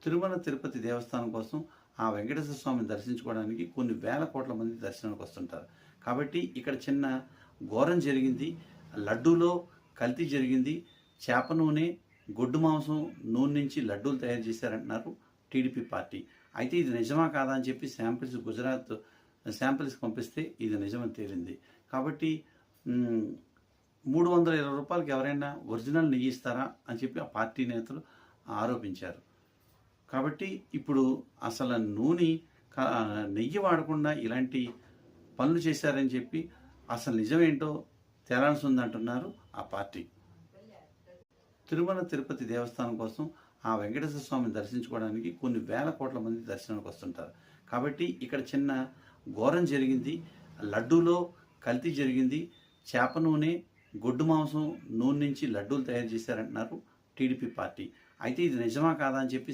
తిరుమల తిరుపతి దేవస్థానం కోసం ఆ వెంకటేశ్వర స్వామిని దర్శించుకోవడానికి కొన్ని వేల కోట్ల మంది దర్శనానికి వస్తుంటారు. కాబట్టి ఇక్కడ చిన్న ఘోరం జరిగింది. లడ్డూలో కల్తీ జరిగింది. చేప నూనె, గొడ్డు మాంసం నూనె నుంచి లడ్డూలు తయారు చేశారంటున్నారు టీడీపీ పార్టీ. అయితే ఇది నిజమా కాదా అని చెప్పి గుజరాత్ శాంపిల్స్ పంపిస్తే ఇది నిజమని తేలింది. కాబట్టి 320 రూపాయలకి ఎవరైనా ఒరిజినల్ నెయ్యి ఇస్తారా అని చెప్పి ఆ పార్టీ నేతలు ఆరోపించారు. కాబట్టి ఇప్పుడు అసలు నెయ్యి వాడకుండా ఇలాంటి పనులు చేశారని చెప్పి అసలు నిజమేంటో తేలాల్సి ఉందంటున్నారు ఆ పార్టీ. తిరుమల తిరుపతి దేవస్థానం కోసం ఆ వెంకటేశ్వర స్వామిని దర్శించుకోవడానికి కొన్ని వేల కోట్ల మంది దర్శనానికి వస్తుంటారు. కాబట్టి ఇక్కడ చిన్న ఘోరం జరిగింది. లడ్డూలో కల్తీ జరిగింది. చేప నూనె, గొడ్డు మాంసం నూనె నుంచి లడ్డూలు తయారు చేశారంటున్నారు టీడీపీ పార్టీ. అయితే ఇది నిజమా కాదా అని చెప్పి